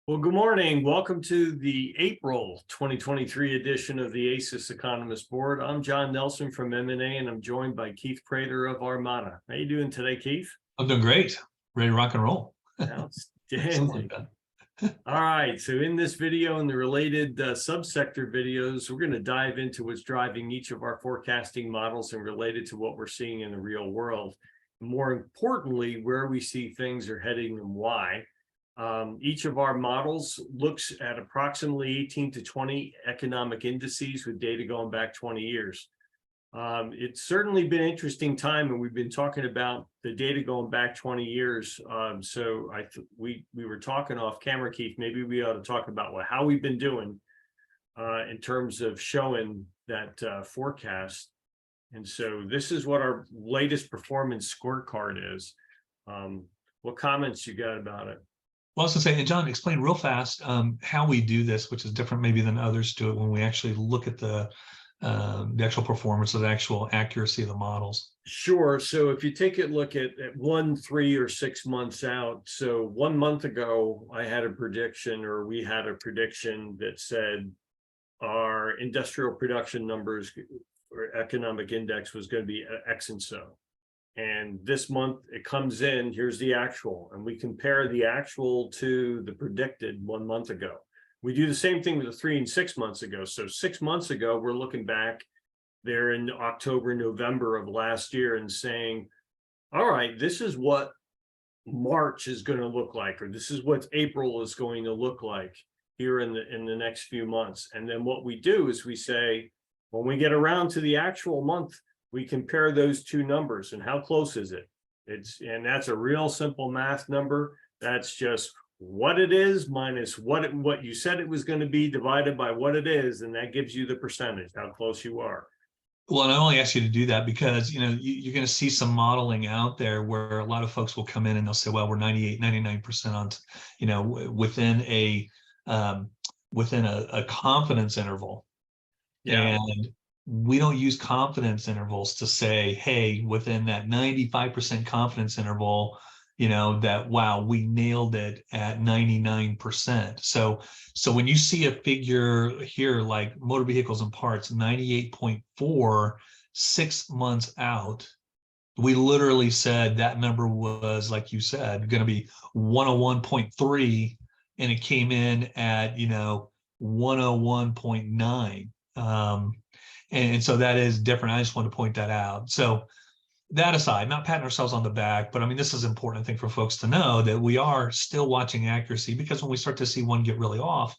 Well, good morning. Welcome to the April 2023 edition of the ASIS Economist Board. I'm John Nelson from M&A, and I'm joined by Keith Prater of Armada. How you doing today, Keith? I'm doing great. Ready to rock and roll. Outstanding. All right. So in this video and the related subsector videos, we're going to dive into what's driving each of our forecasting models and related to what we're seeing in the real world. More importantly, where we see things are heading and why. Each of our models looks at approximately 18 to 20 economic indices with data going back 20 years. It's certainly been an interesting time, and we've been talking about the data going back 20 years. So we were talking off camera, Keith. Maybe we ought to talk about how we've been doing in terms of showing that forecast. And so this is what our latest performance scorecard is. What comments you got about it? Well, I was going to say, and John, explain real fast how we do this, which is different maybe than others do it when we actually look at the actual performance, or the actual accuracy of the models. Sure. So if you take a look at 1, 3, or 6 months out, so 1 month ago, I had a prediction, or we had a prediction that said our industrial production numbers or economic index was going to be X and so. And this month it comes in, here's the actual, and we compare the actual to the predicted 1 month ago. We do the same thing with the 3 and 6 months ago. So 6 months ago, we're looking back there in October, November of last year and saying, all right, this is what March is going to look like, or this is what April is going to look like here in the next few months. And then what we do is we say, when we get around to the actual month, we compare those two numbers, and how close is it? And that's a real simple math number. That's just what it is minus what you said it was going to be divided by what it is, and that gives you the percentage, how close you are. Well, and I only ask you to do that because you're going to see some modeling out there where a lot of folks will come in and they'll say, well, we're 98, 99% on, within a confidence interval. Yeah. And we don't use confidence intervals to say, hey, within that 95% confidence interval, that, wow, we nailed it at 99%. So when you see a figure here, like motor vehicles and parts, 98.4, 6 months out, we literally said that number was, like you said, going to be 101.3, and it came in at, 101.9. And so that is different. I just want to point that out. So that aside, not patting ourselves on the back, but I mean, this is important, I think, for folks to know that we are still watching accuracy, because when we start to see one get really off,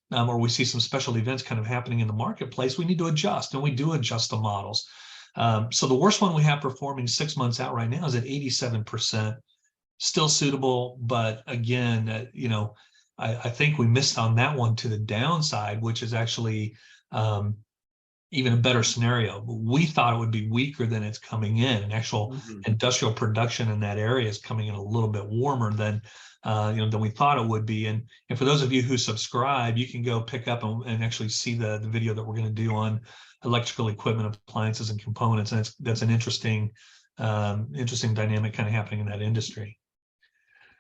or we see some special events kind of happening in the marketplace, we need to adjust, and we do adjust the models. So the worst one we have performing 6 months out right now is at 87%, still suitable. But again, I think we missed on that one to the downside, which is actually even a better scenario. We thought it would be weaker than it's coming in. And actual industrial production in that area is coming in a little bit warmer than we thought it would be. And for those of you who subscribe, you can go pick up and actually see the video that we're going to do on electrical equipment, appliances, and components. And that's an interesting dynamic kind of happening in that industry.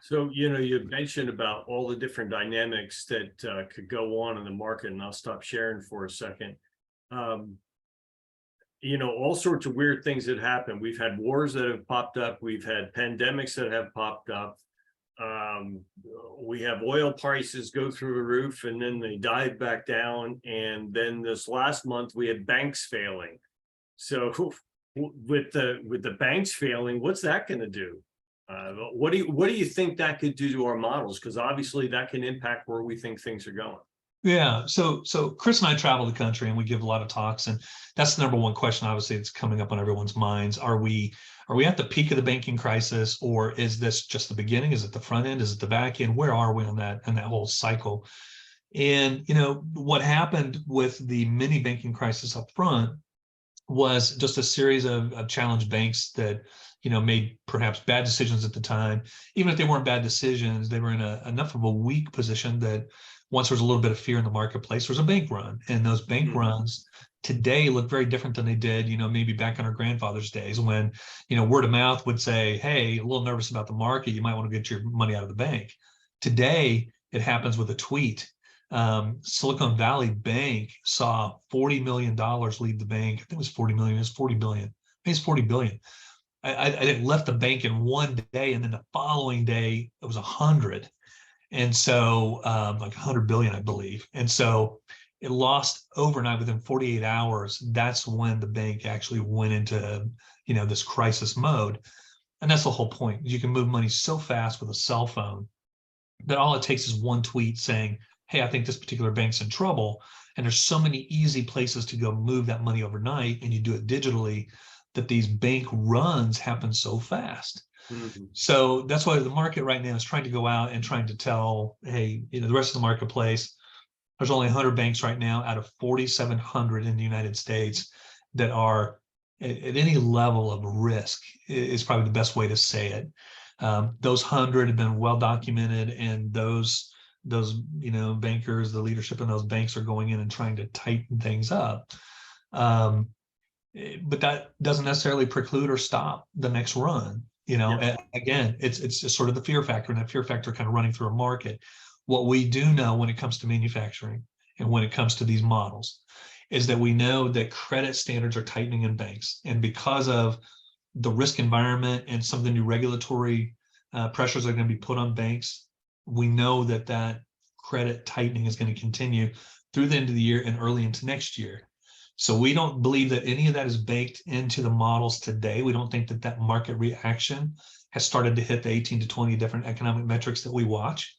So, you mentioned about all the different dynamics that could go on in the market, and I'll stop sharing for a second. All sorts of weird things that happen. We've had wars that have popped up. We've had pandemics that have popped up. We have oil prices go through the roof, and then they dive back down. And then this last month we had banks failing. So with the banks failing, what's that going to do? What do you think that could do to our models? Because obviously that can impact where we think things are going. Yeah, so Chris and I travel the country, and we give a lot of talks, and that's the number one question, obviously, that's coming up on everyone's minds. Are we at the peak of the banking crisis, or is this just the beginning? Is it the front end? Is it the back end? Where are we on that whole cycle? And what happened with the mini banking crisis up front was just a series of challenged banks that made perhaps bad decisions at the time. Even if they weren't bad decisions, they were in enough of a weak position that once there was a little bit of fear in the marketplace, there was a bank run. And those bank runs today look very different than they did, maybe back in our grandfather's days, when, word of mouth would say, hey, a little nervous about the market, you might want to get your money out of the bank. Today, it happens with a tweet. Silicon Valley Bank saw $40 million leave the bank. I think it was 40 million. It was 40 billion. I think it's 40 billion. It left the bank in one day, and then the following day it was 100, and so like 100 billion, I believe. And so it lost overnight within 48 hours. That's when the bank actually went into this crisis mode, and that's the whole point. You can move money so fast with a cell phone that all it takes is one tweet saying, "Hey, I think this particular bank's in trouble," and there's so many easy places to go move that money overnight, and you do it digitally, that these bank runs happen so fast. Mhm. So that's why the market right now is trying to go out and trying to tell, hey, the rest of the marketplace, there's only 100 banks right now out of 4,700 in the United States that are at any level of risk, is probably the best way to say it. Those 100 have been well documented, and those bankers, the leadership in those banks are going in and trying to tighten things up. But that doesn't necessarily preclude or stop the next run. Yeah. Again, it's just sort of the fear factor, and that fear factor kind of running through a market. What we do know when it comes to manufacturing and when it comes to these models is that we know that credit standards are tightening in banks, and because of the risk environment and some of the new regulatory pressures that are going to be put on banks, we know that credit tightening is going to continue through the end of the year and early into next year. So we don't believe that any of that is baked into the models today. We don't think that market reaction has started to hit the 18 to 20 different economic metrics that we watch.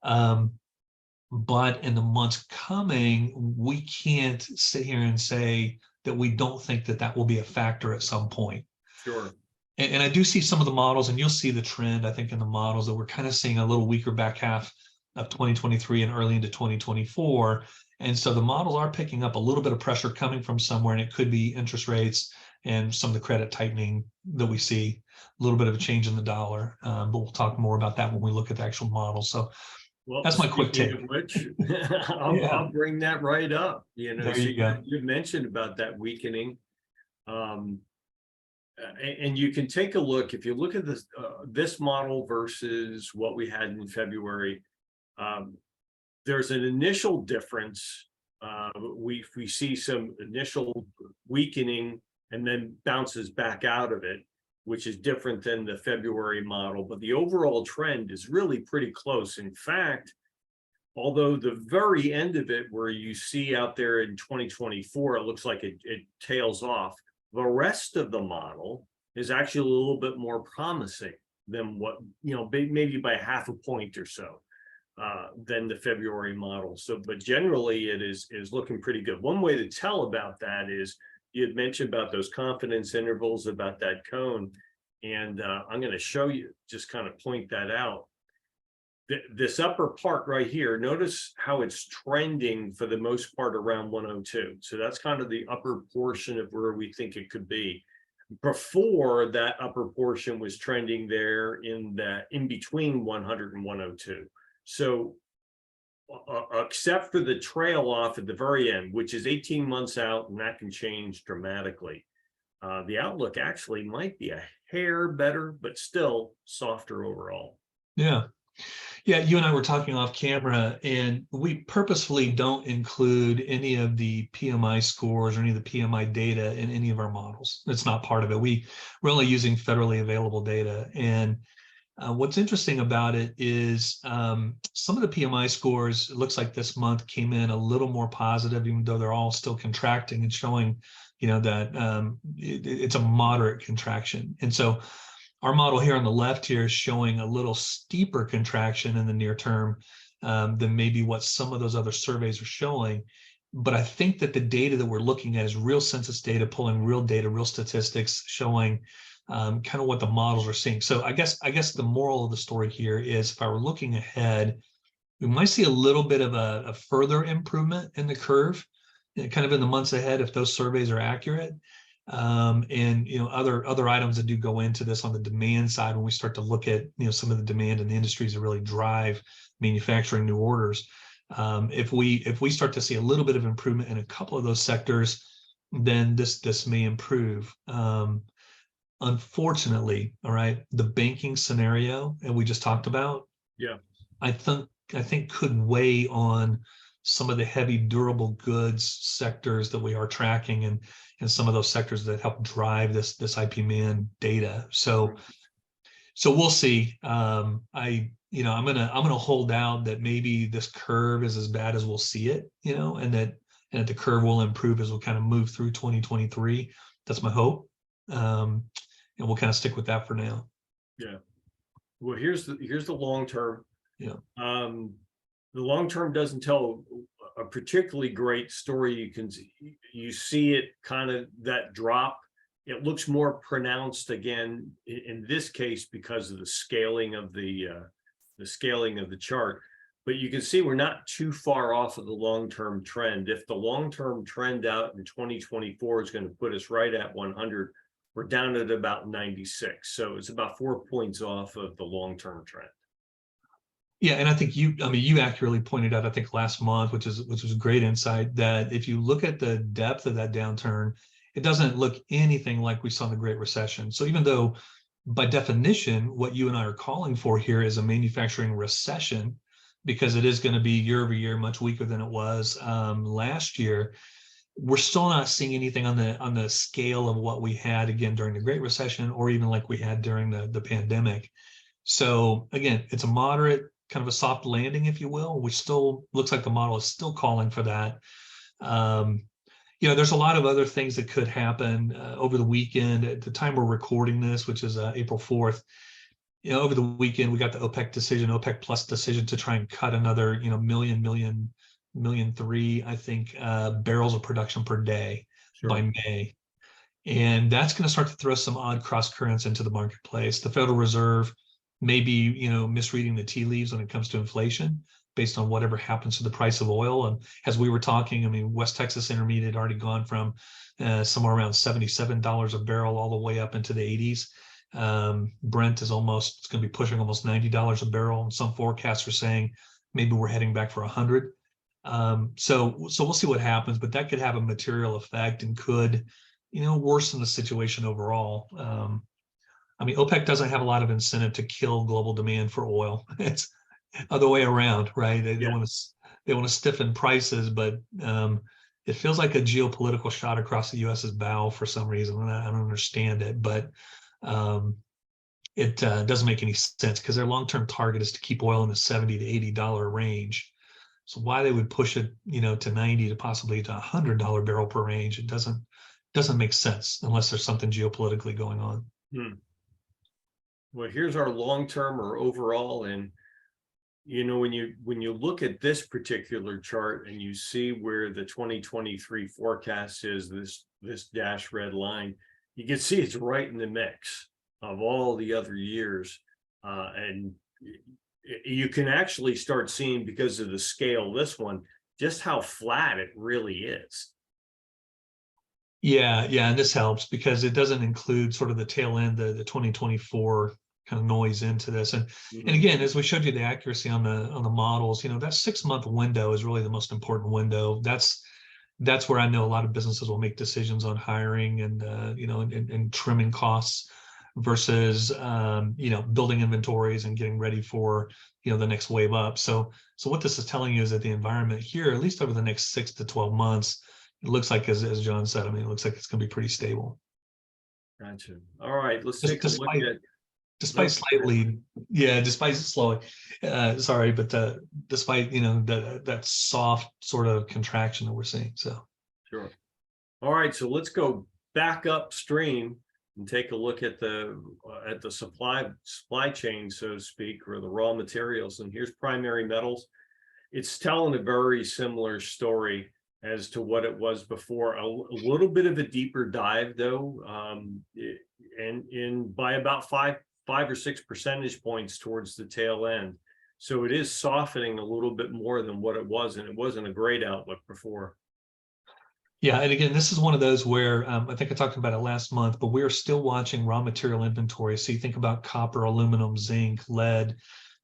But in the months coming, we can't sit here and say that we don't think that will be a factor at some point. Sure. And I do see some of the models, and you'll see the trend, I think, in the models, that we're kind of seeing a little weaker back half of 2023 and early into 2024. And so the models are picking up a little bit of pressure coming from somewhere, and it could be interest rates and some of the credit tightening that we see, a little bit of a change in the dollar. But we'll talk more about that when we look at the actual models. So Well, that's my quick speaking take. of which, Yeah, I'll bring that right up. there So you go. you mentioned about that weakening. And you can take a look, if you look at this model versus what we had in February, there's an initial difference. We see some initial weakening and then bounces back out of it, which is different than the February model, but the overall trend is really pretty close. In fact, although the very end of it, where you see out there in 2024, it looks like it tails off, the rest of the model is actually a little bit more promising than what, maybe by half a point or so than the February model. So, but generally it is looking pretty good. One way to tell about that is, you had mentioned about those confidence intervals, about that cone, and I'm going to show you, just kind of point that out. This upper part right here, notice how it's trending for the most part around 102. So that's kind of the upper portion of where we think it could be. Before, that upper portion was trending there in between 100 and 102. So except for the trail off at the very end, which is 18 months out, and that can change dramatically, the outlook actually might be a hair better, but still softer overall. Yeah. Yeah, you and I were talking off camera, and we purposefully don't include any of the PMI scores or any of the PMI data in any of our models. It's not part of it. We're only using federally available data. And what's interesting about it is some of the PMI scores, it looks like this month came in a little more positive, even though they're all still contracting and showing, that it's a moderate contraction. And so our model here on the left here is showing a little steeper contraction in the near term than maybe what some of those other surveys are showing. But I think that the data that we're looking at is real census data, pulling real data, real statistics, showing kind of what the models are seeing. So I guess the moral of the story here is, if I were looking ahead, we might see a little bit of a further improvement in the curve, kind of in the months ahead, if those surveys are accurate. And other items that do go into this on the demand side, when we start to look at some of the demand in the industries that really drive manufacturing new orders, if we start to see a little bit of improvement in a couple of those sectors, then this may improve. Unfortunately, all right, the banking scenario, and we just talked about, Yeah, I think I think could weigh on some of the heavy durable goods sectors that we are tracking, and some of those sectors that help drive this IP-man data. So we'll see. I'm gonna hold out that maybe this curve is as bad as we'll see it, and that the curve will improve as we'll kind of move through 2023. That's my hope. And we'll kind of stick with that for now. Yeah. Well, here's the long term. Yeah. The long term doesn't tell a particularly great story. You see it kind of that drop. It looks more pronounced again in this case because of the scaling of the chart. But you can see we're not too far off of the long-term trend. If the long-term trend out in 2024 is going to put us right at 100, we're down at about 96. So it's about 4 points off of the long-term trend. Yeah, and I think you accurately pointed out, I think last month, which was great insight, that if you look at the depth of that downturn, it doesn't look anything like we saw in the Great Recession. So even though by definition, what you and I are calling for here is a manufacturing recession, because it is going to be year over year much weaker than it was last year, we're still not seeing anything on the scale of what we had again during the Great Recession, or even like we had during the pandemic. So again, it's a moderate, kind of a soft landing, if you will, which still looks like the model is still calling for that. There's a lot of other things that could happen over the weekend. At the time we're recording this, which is April 4th, over the weekend, we got the OPEC plus decision to try and cut another, million three, I think, barrels of production per day by May. And that's going to start to throw some odd cross currents into the marketplace. The Federal Reserve may be, misreading the tea leaves when it comes to inflation based on whatever happens to the price of oil. And as we were talking, West Texas Intermediate had already gone from somewhere around $77 a barrel all the way up into the 80s. Brent is it's going to be pushing almost $90 a barrel. And some forecasts are saying maybe we're heading back for 100. So we'll see what happens, but that could have a material effect and could, worsen the situation overall. OPEC doesn't have a lot of incentive to kill global demand for oil. It's other way around, right? They want to stiffen prices, but it feels like a geopolitical shot across the U.S.'s bow for some reason. And I don't understand it, but it doesn't make any sense because their long-term target is to keep oil in the $70 to $80 range. So why they would push it, to 90 to possibly to $100 barrel per range, it doesn't make sense unless there's something geopolitically going on. Well, here's our long-term or overall, and when you look at this particular chart and you see where the 2023 forecast is, this dash red line, you can see it's right in the mix of all the other years, and you can actually start seeing, because of the scale of this one, just how flat it really is. Yeah, and this helps because it doesn't include sort of the tail end, the 2024 kind of noise into this. And again, as we showed you the accuracy on the models, that 6-month window is really the most important window. That's where I know a lot of businesses will make decisions on hiring and and trimming costs versus building inventories and getting ready for the next wave up. So what this is telling you is that the environment here, at least over the next 6 to 12 months, it looks like, as John said, it looks like it's going to be pretty stable. Gotcha. All right, let's take a look at. Despite slowing, despite that soft sort of contraction that we're seeing. So sure. All right, so let's go back upstream and take a look at the supply chain, so to speak, or the raw materials. And here's primary metals. It's telling a very similar story as to what it was before. A little bit of a deeper dive, though, and by about 5 or 6 percentage points towards the tail end. So it is softening a little bit more than what it was, and it wasn't a great outlook before. Yeah, and again, this is one of those where I think I talked about it last month, but we're still watching raw material inventory. So you think about copper, aluminum, zinc, lead,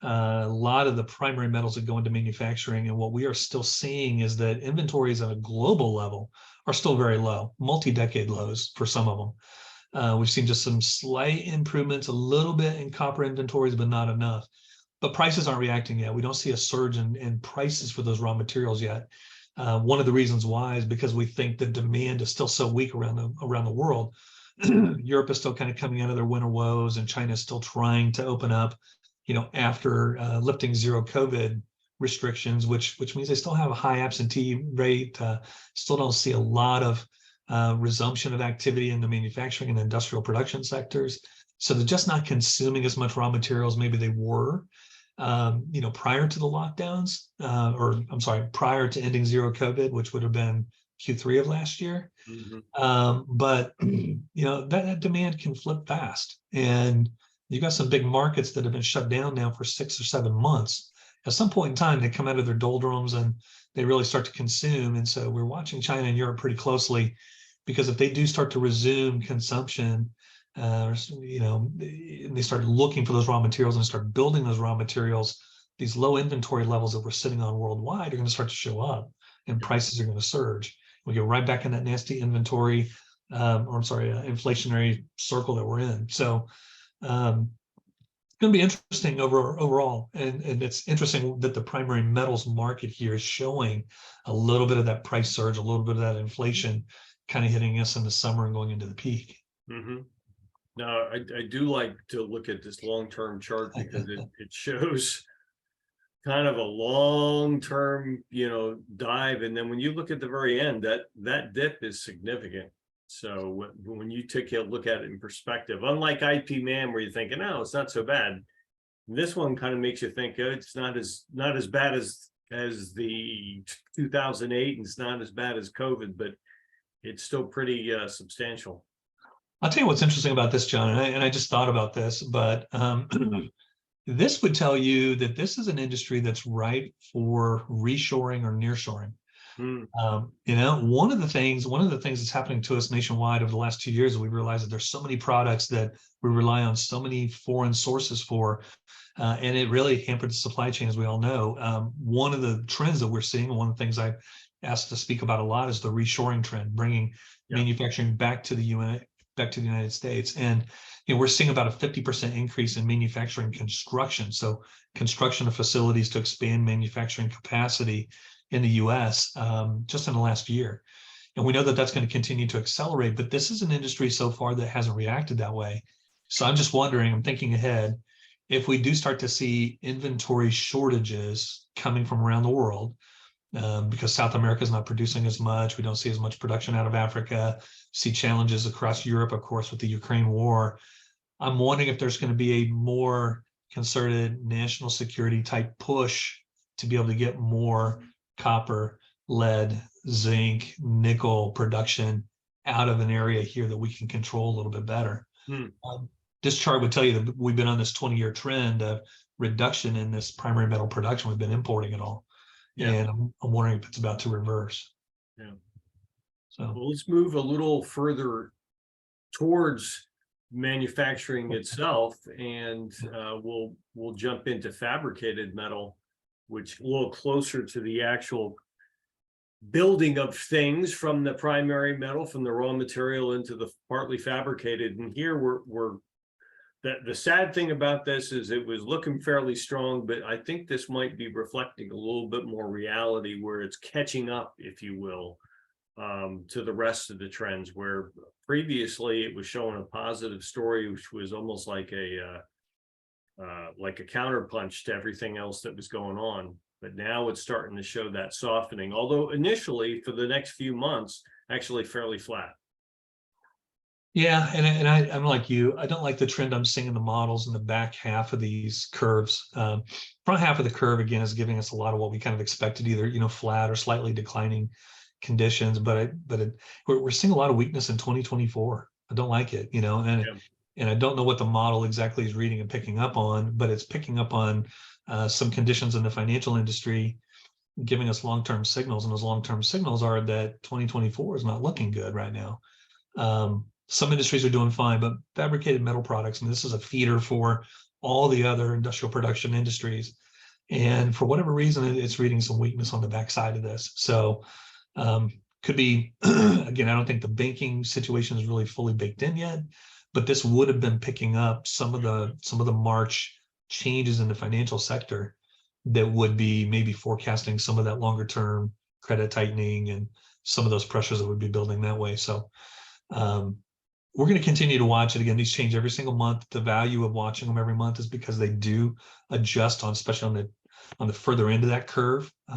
a lot of the primary metals that go into manufacturing. And what we are still seeing is that inventories at a global level are still very low, multi-decade lows for some of them. We've seen just some slight improvements, a little bit in copper inventories, but not enough. but prices aren't reacting yet. We don't see a surge in prices for those raw materials yet. One of the reasons why is because we think the demand is still so weak around the world. Europe is still kind of coming out of their winter woes, and China is still trying to open up, after lifting zero COVID restrictions, which means they still have a high absentee rate. Still don't see a lot of resumption of activity in the manufacturing and industrial production sectors. So they're just not consuming as much raw materials maybe they were, prior to the lockdowns, prior to ending zero COVID, which would have been Q3 of last year. But that demand can flip fast, and you got some big markets that have been shut down now for 6 or 7 months. At some point in time, they come out of their doldrums and they really start to consume. And so we're watching China and Europe pretty closely, because if they do start to resume consumption, and they start looking for those raw materials and start building those raw materials, these low inventory levels that we're sitting on worldwide are going to start to show up, and prices are going to surge. We get right back in that nasty inventory, inflationary circle that we're in. So it's going to be interesting overall. And it's interesting that the primary metals market here is showing a little bit of that price surge, a little bit of that inflation kind of hitting us in the summer and going into the peak. Now, I do like to look at this long-term chart, because it shows kind of a long-term, dive. And then when you look at the very end, that dip is significant. So when you take a look at it in perspective, unlike IP Man, where you're thinking, oh, it's not so bad, this one kind of makes you think, oh, it's not as bad as the 2008, and it's not as bad as COVID, but it's still pretty substantial. I'll tell you what's interesting about this, John, and I just thought about this, but this would tell you that this is an industry that's ripe for reshoring or nearshoring. One of the things that's happening to us nationwide over the last 2 years is we realize that there's so many products that we rely on so many foreign sources for, and it really hampered the supply chain, as we all know. One of the trends that we're seeing, and one of the things I asked to speak about a lot, is the reshoring trend, bringing manufacturing back to the United States. And we're seeing about a 50% increase in manufacturing construction. So construction of facilities to expand manufacturing capacity in the US just in the last year. And we know that that's going to continue to accelerate, but this is an industry so far that hasn't reacted that way. So I'm just wondering, I'm thinking ahead, if we do start to see inventory shortages coming from around the world, because South America is not producing as much, we don't see as much production out of Africa, see challenges across Europe, of course, with the Ukraine war. I'm wondering if there's going to be a more concerted national security type push to be able to get more copper, lead, zinc, nickel production out of an area here that we can control a little bit better. This chart would tell you that we've been on this 20-year trend of reduction in this primary metal production. We've been importing it all. And I'm wondering if it's about to reverse. So well, let's move a little further towards manufacturing itself, and we'll jump into fabricated metal, which a little closer to the actual building of things from the primary metal, from the raw material into the partly fabricated. And here we're the sad thing about this is it was looking fairly strong, but I think this might be reflecting a little bit more reality, where it's catching up, if you will, to the rest of the trends, where previously it was showing a positive story, which was almost like a counterpunch to everything else that was going on. But now it's starting to show that softening, although initially for the next few months, actually fairly flat. Yeah, and I'm like you. I don't like the trend I'm seeing in the models in the back half of these curves. Front half of the curve, again, is giving us a lot of what we kind of expected, either flat or slightly declining conditions. But we're seeing a lot of weakness in 2024. I don't like it, and I don't know what the model exactly is reading and picking up on, but it's picking up on some conditions in the financial industry, giving us long-term signals, and those long-term signals are that 2024 is not looking good right now. Some industries are doing fine, but fabricated metal products, and this is a feeder for all the other industrial production industries. And for whatever reason, it's reading some weakness on the backside of this. So could be, again, I don't think the banking situation is really fully baked in yet, but this would have been picking up some of the March changes in the financial sector that would be maybe forecasting some of that longer term credit tightening and some of those pressures that would be building that way. So we're going to continue to watch it. Again, these change every single month. The value of watching them every month is because they do adjust on, especially on the further end of that curve. You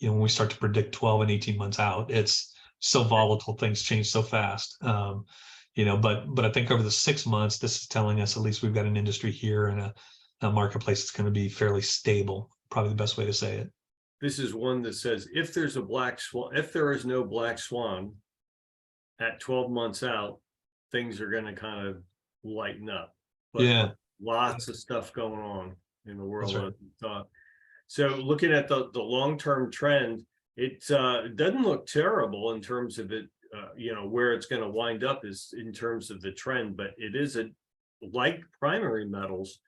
know, when we start to predict 12 and 18 months out, it's so volatile, things change so fast. You know, but I think over the 6 months, this is telling us at least we've got an industry here and a marketplace that's going to be fairly stable, probably the best way to say it. This is one that says, if there's a black swan, if there is no black swan at 12 months out, things are going to kind of lighten up. But Yeah, lots of stuff going on in the world. That's right. So looking at the long-term trend, it doesn't look terrible in terms of it, you know, where it's going to wind up is in terms of the trend, but it is like primary metals.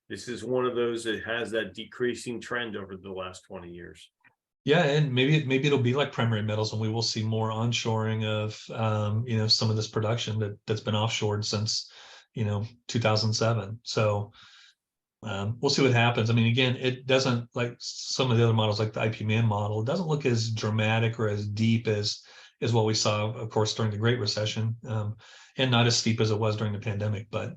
This is one of those that has that decreasing trend over the last 20 years. Yeah, and maybe it'll be like primary metals, and we will see more onshoring of you know, some of this production that's been offshored since, you know, 2007. So we'll see what happens. I mean, again, it doesn't, like some of the other models, like the IP man model, it doesn't look as dramatic or as deep as what we saw, of course, during the Great Recession, and not as steep as it was during the pandemic. But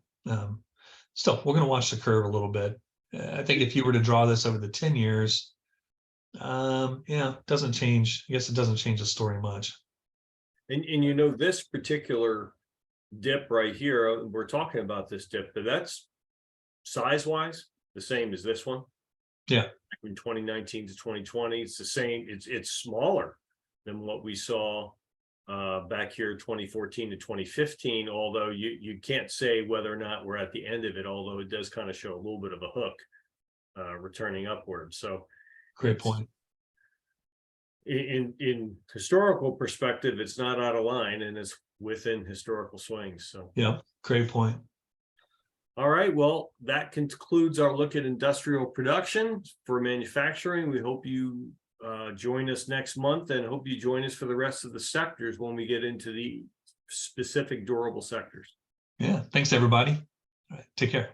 still, we're going to watch the curve a little bit. I think if you were to draw this over the 10 years, yeah, it doesn't change. I guess it doesn't change the story much. And you know, this particular dip right here, we're talking about this dip, but that's size-wise the same as this one. Yeah. In 2019 to 2020, it's the same. It's smaller than what we saw back here 2014 to 2015, although you can't say whether or not we're at the end of it, although it does kind of show a little bit of a hook returning upward. So Great point. In historical perspective, it's not out of line and it's within historical swings. So yeah, great point. All right, well, that concludes our look at industrial production for manufacturing. We hope you join us next month, and hope you join us for the rest of the sectors when we get into the specific durable sectors. Yeah, thanks everybody. All right, take care.